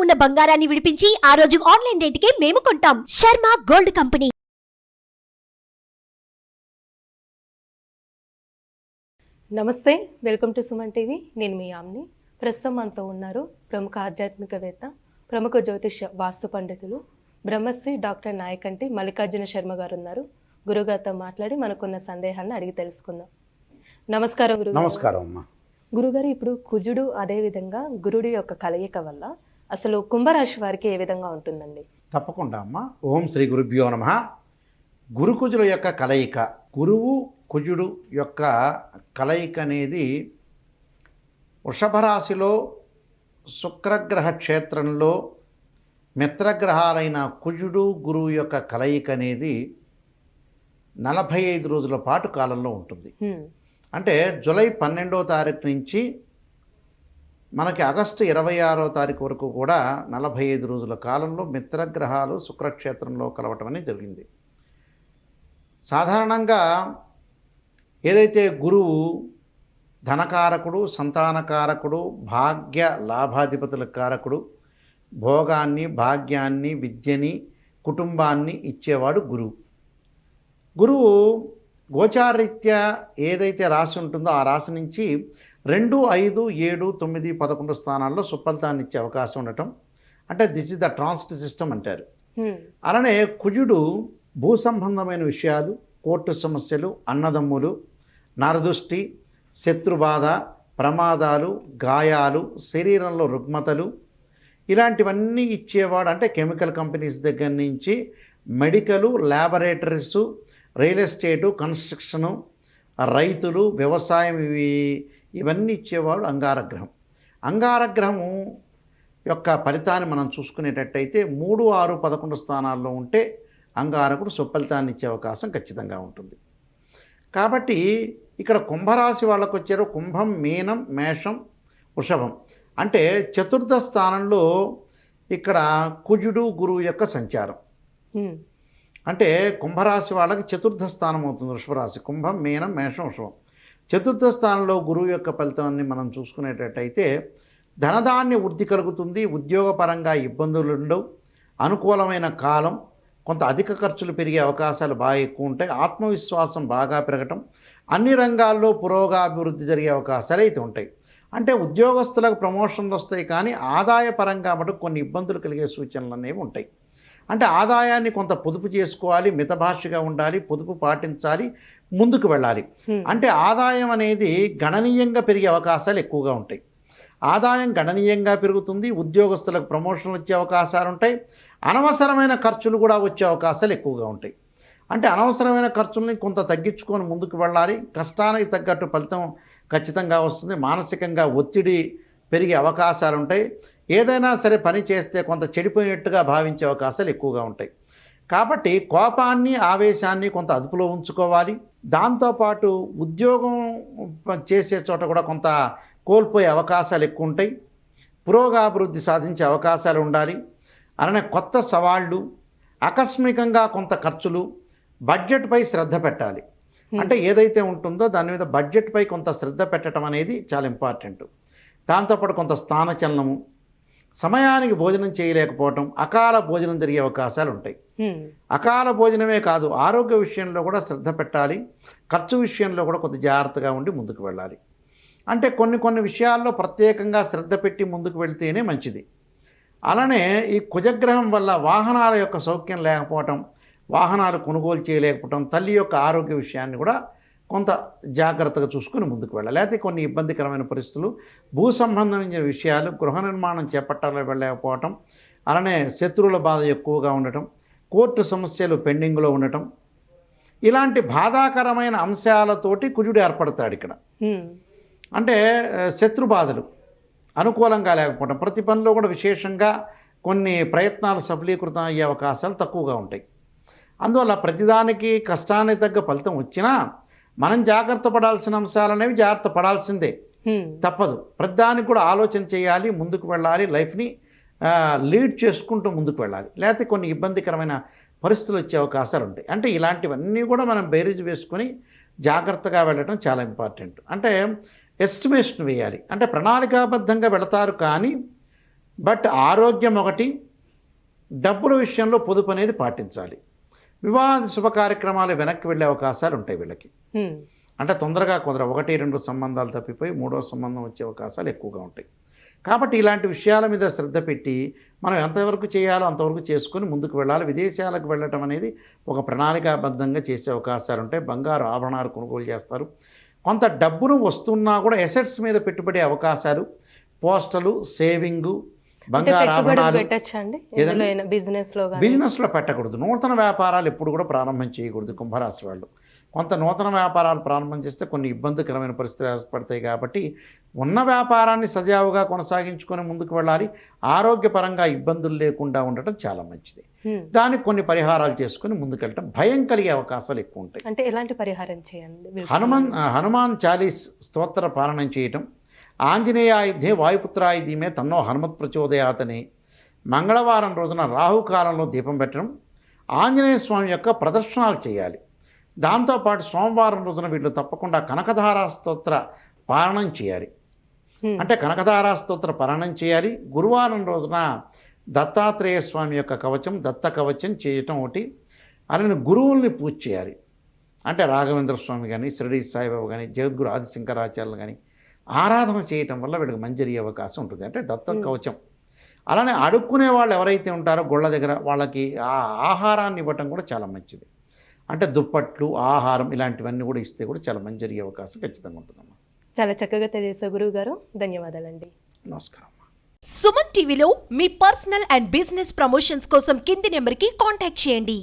ఉన్న బంగారాన్ని విడిపించి ఆ రోజు ఆన్లైన్ రేటుకే మేము కొంటాం. Sharma gold company. నమస్తే, వెల్కమ్ టు సుమన్ టీవీ. నేను మీ ఆమ్ని. ప్రస్తుతం మనతో ఉన్నారు ప్రముఖ ఆధ్యాత్మికవేత్త, ప్రముఖ జ్యోతిష వాస్తు పండితులు, బ్రహ్మశ్రీ డాక్టర్ నాయకంటి మల్లికార్జున శర్మ గారు ఉన్నారు. గురుగారితో మాట్లాడి మనకున్న సందేహాన్ని అడిగి తెలుసుకుందాం. నమస్కారం గురుగారు. నమస్కారం అమ్మా. గురుగారు, ఇప్పుడు కుజుడు అదేవిధంగా గురుడి యొక్క కలయిక వల్ల అసలు కుంభరాశి వారికి ఏ విధంగా ఉంటుందండి? తప్పకుండా అమ్మా. ఓం శ్రీ గురుభ్యో నమః. గురు కుజుల యొక్క కలయిక, గురువు కుజుడు యొక్క కలయిక అనేది వృషభ రాశిలో శుక్రగ్రహ క్షేత్రంలో మిత్రగ్రహాలైన కుజుడు గురువు యొక్క కలయిక అనేది 45 రోజుల పాటు కాలంలో ఉంటుంది. అంటే జూలై 12వ తారీఖు నుంచి మనకి ఆగస్టు 26వ తారీఖు వరకు కూడా 45 రోజుల కాలంలో మిత్రగ్రహాలు శుక్రక్షేత్రంలో కలవటం అనేది జరిగింది. సాధారణంగా ఏదైతే గురువు ధనకారకుడు, సంతానకారకుడు, భాగ్య లాభాధిపతుల కారకుడు, భోగాన్ని, భాగ్యాన్ని, విద్యని, కుటుంబాన్ని ఇచ్చేవాడు గురువు. గురువు గోచారరీత్యా ఏదైతే రాశి ఉంటుందో ఆ రాశి నుంచి 2, 5, 7, 9, 11 స్థానాల్లో సుఫలితాన్ని ఇచ్చే అవకాశం ఉండటం, అంటే this is the transit system అంటారు. అలానే కుజుడు భూ సంబంధమైన విషయాలు, కోర్టు సమస్యలు, అన్నదమ్ములు, నరదృష్టి, శత్రుబాధ, ప్రమాదాలు, గాయాలు, శరీరంలో రుగ్మతలు, ఇలాంటివన్నీ ఇచ్చేవాడు. అంటే కెమికల్ కంపెనీస్ దగ్గర నుంచి మెడికలు, ల్యాబొరేటరీసు, రియల్ ఎస్టేటు, కన్స్ట్రక్షను, రైతులు, వ్యవసాయం, ఇవన్నీ ఇచ్చేవాడు అంగారగ్రహం. అంగారగ్రహము యొక్క ఫలితాన్ని మనం చూసుకునేటట్టయితే 3, 6, 11 స్థానాల్లో ఉంటే అంగారకుడు సుఫలితాన్ని ఇచ్చే అవకాశం ఖచ్చితంగా ఉంటుంది. కాబట్టి ఇక్కడ కుంభరాశి వాళ్ళకు వచ్చారు కుంభం, మీనం, మేషం, వృషభం. అంటే చతుర్థ స్థానంలో ఇక్కడ కుజుడు గురువు యొక్క సంచారం. అంటే కుంభరాశి వాళ్ళకి చతుర్థ స్థానం అవుతుంది వృషభ రాశి. కుంభం, మీనం, మేషం, వృషభం. చతుర్థ స్థానంలో గురువు యొక్క ఫలితాన్ని మనం చూసుకునేటట్టయితే ధనధాన్య వృద్ధి కలుగుతుంది, ఉద్యోగపరంగా ఇబ్బందులు ఉండవు, అనుకూలమైన కాలం, కొంత అధిక ఖర్చులు పెరిగే అవకాశాలు బాగా ఎక్కువ ఉంటాయి, ఆత్మవిశ్వాసం బాగా పెరగటం, అన్ని రంగాల్లో పురోగాభివృద్ధి జరిగే అవకాశాలు అయితే ఉంటాయి. అంటే ఉద్యోగస్తులకు ప్రమోషన్లు వస్తాయి, కానీ ఆదాయపరంగా మటుకు కొన్ని ఇబ్బందులు కలిగే సూచనలు అనేవి ఉంటాయి. అంటే ఆదాయాన్ని కొంత పొదుపు చేసుకోవాలి, మితభాషగా ఉండాలి, పొదుపు పాటించాలి, ముందుకు వెళ్ళాలి. అంటే ఆదాయం అనేది గణనీయంగా పెరిగే అవకాశాలు ఎక్కువగా ఉంటాయి. ఆదాయం గణనీయంగా పెరుగుతుంది, ఉద్యోగస్తులకు ప్రమోషన్లు వచ్చే అవకాశాలు ఉంటాయి, అనవసరమైన ఖర్చులు కూడా వచ్చే అవకాశాలు ఎక్కువగా ఉంటాయి. అంటే అనవసరమైన ఖర్చుల్ని కొంత తగ్గించుకొని ముందుకు వెళ్ళాలి. కష్టానికి తగ్గట్టు ఫలితం ఖచ్చితంగా వస్తుంది. మానసికంగా ఒత్తిడి పెరిగే అవకాశాలు ఉంటాయి. ఏదైనా సరే పని చేస్తే కొంత చెడిపోయినట్టుగా భావించే అవకాశాలు ఎక్కువగా ఉంటాయి. కాబట్టి కోపాన్ని, ఆవేశాన్ని కొంత అదుపులో ఉంచుకోవాలి. దాంతోపాటు ఉద్యోగం చేసే చోట కూడా కొంత కోల్పోయే అవకాశాలు ఎక్కువ ఉంటాయి. పురోగాభివృద్ధి సాధించే అవకాశాలు ఉండాలి. అలానే కొత్త సవాళ్ళు, ఆకస్మికంగా కొంత ఖర్చులు, బడ్జెట్పై శ్రద్ధ పెట్టాలి. అంటే ఏదైతే ఉంటుందో దాని మీద బడ్జెట్పై కొంత శ్రద్ధ పెట్టడం అనేది చాలా ఇంపార్టెంట్. దాంతోపాటు కొంత స్థానచలనము, సమయానికి భోజనం చేయలేకపోవటం, అకాల భోజనం జరిగే అవకాశాలు ఉంటాయి. అకాల భోజనమే కాదు, ఆరోగ్య విషయంలో కూడా శ్రద్ధ పెట్టాలి. ఖర్చు విషయంలో కూడా కొద్ది జాగ్రత్తగా ఉండి ముందుకు వెళ్ళాలి. అంటే కొన్ని విషయాల్లో ప్రత్యేకంగా శ్రద్ధ పెట్టి ముందుకు వెళ్తేనే మంచిది. అలానే ఈ కుజగ్రహం వల్ల వాహనాల యొక్క సౌఖ్యం లేకపోవటం, వాహనాలు కొనుగోలు చేయలేకపోవటం, తల్లి యొక్క ఆరోగ్య విషయాన్ని కూడా కొంత జాగ్రత్తగా చూసుకుని ముందుకు వెళ్ళాలి. లేకపోతే కొన్ని ఇబ్బందికరమైన పరిస్థితులు, భూ సంబంధమైన విషయాలు, గృహ నిర్మాణం చేపట్టాలని వెళ్ళలేకపోవటం, అలానే శత్రువుల బాధ ఎక్కువగా ఉండటం, కోర్టు సమస్యలు పెండింగ్లో ఉండటం, ఇలాంటి బాధాకరమైన అంశాలతోటి కుజుడు ఏర్పడతాడు ఇక్కడ. అంటే శత్రు బాధలు అనుకూలంగా లేకపోవటం, ప్రతి పనిలో కూడా విశేషంగా కొన్ని ప్రయత్నాలు సఫలీకృతం అయ్యే అవకాశాలు తక్కువగా ఉంటాయి. అందువల్ల ప్రతిదానికి కష్టానికి తగ్గ ఫలితం వచ్చినా మనం జాగ్రత్త పడాల్సిన అంశాలు అనేవి జాగ్రత్త పడాల్సిందే, తప్పదు. ప్రతిదానికి కూడా ఆలోచన చేయాలి, ముందుకు వెళ్ళాలి, లైఫ్ని లీడ్ చేసుకుంటూ ముందుకు వెళ్ళాలి. లేకపోతే కొన్ని ఇబ్బందికరమైన పరిస్థితులు వచ్చే అవకాశాలు ఉంటాయి. అంటే ఇలాంటివన్నీ కూడా మనం బేరీజ్ వేసుకొని జాగ్రత్తగా వెళ్ళటం చాలా ఇంపార్టెంట్. అంటే ఎస్టిమేషన్ వేయాలి. అంటే ప్రణాళికాబద్ధంగా వెళతారు, కానీ బట్ ఆరోగ్యం ఒకటి, డబ్బుల విషయంలో పొదుపు అనేది పాటించాలి. వివాహ శుభ కార్యక్రమాలు వెనక్కి వెళ్ళే అవకాశాలు ఉంటాయి వీళ్ళకి. అంటే తొందరగా 1-2 సంబంధాలు తప్పిపోయి 3వ సంబంధం వచ్చే అవకాశాలు ఎక్కువగా ఉంటాయి. కాబట్టి ఇలాంటి విషయాల మీద శ్రద్ధ పెట్టి మనం ఎంతవరకు చేయాలో అంతవరకు చేసుకొని ముందుకు వెళ్ళాలి. విదేశాలకు వెళ్ళటం అనేది ఒక ప్రణాళికాబద్ధంగా చేసే అవకాశాలు ఉంటాయి. బంగారు ఆభరణాలు కొనుగోలు చేస్తారు. కొంత డబ్బును వస్తున్నా కూడా ఎసెట్స్ మీద పెట్టుబడి అవకాశాలు, పోస్టలు, సేవింగు, బంగారు ఆభరణాలు. బిజినెస్లో పెట్టకూడదు. నూతన వ్యాపారాలు ఎప్పుడు కూడా ప్రారంభం చేయకూడదు కుంభరాశి వాళ్ళు. కొంత నూతన వ్యాపారాలు ప్రారంభం చేస్తే కొన్ని ఇబ్బందికరమైన పరిస్థితులు ఏర్పడతాయి. కాబట్టి ఉన్న వ్యాపారాన్ని సజావుగా కొనసాగించుకొని ముందుకు వెళ్ళాలి. ఆరోగ్యపరంగా ఇబ్బందులు లేకుండా ఉండటం చాలా మంచిది. దానికి కొన్ని పరిహారాలు చేసుకుని ముందుకెళ్ళటం, భయం కలిగే అవకాశాలు ఎక్కువ ఉంటాయి. అంటే ఎలాంటి పరిహారం చేయండి? హనుమాన్ చాలీస్ స్తోత్ర పాలనం చేయటం, ఆంజనేయాయుధే వాయుపుత్రాయుధీమే తన్నో హనుమత్ ప్రచోదయాతని, మంగళవారం రోజున రాహుకాలంలో దీపం పెట్టడం, ఆంజనేయ స్వామి యొక్క ప్రదర్శనలు చేయాలి. దాంతోపాటు సోమవారం రోజున వీళ్ళు తప్పకుండా కనకధారా స్తోత్ర పారాయణం చేయాలి. అంటే కనకధారా స్తోత్ర పారాయణం చేయాలి. గురువారం రోజున దత్తాత్రేయ స్వామి యొక్క కవచం, దత్త కవచం చేయటం ఒకటి. అలానే గురువుల్ని పూజ చేయాలి. అంటే రాఘవేంద్ర స్వామి కానీ, షిరిడి సాయిబాబా కానీ, జగద్గురు ఆది శంకరాచార్యులు కానీ ఆరాధన చేయటం వల్ల వీళ్ళకి మంచి జరిగే అవకాశం ఉంటుంది. అంటే దత్త కవచం. అలానే అడుక్కునే వాళ్ళు ఎవరైతే ఉంటారో గుళ్ళ దగ్గర వాళ్ళకి ఆ ఆహారాన్ని ఇవ్వటం కూడా చాలా మంచిది. అంటే దుప్పట్లు, ఆహారం ఇలాంటివన్నీ కూడా ఇస్తే కూడా చాలా మంచి జరిగే అవకాశం ఖచ్చితంగా ఉంటుందమ్మా. చాలా చక్కగా తెలియజేశారు గురువు గారు. ధన్యవాదాలండి. నమస్కారం. సుమన్ టీవీలో మీ పర్సనల్ అండ్ బిజినెస్ ప్రమోషన్స్ కోసం కింది నెంబర్కి కాంటాక్ట్ చేయండి.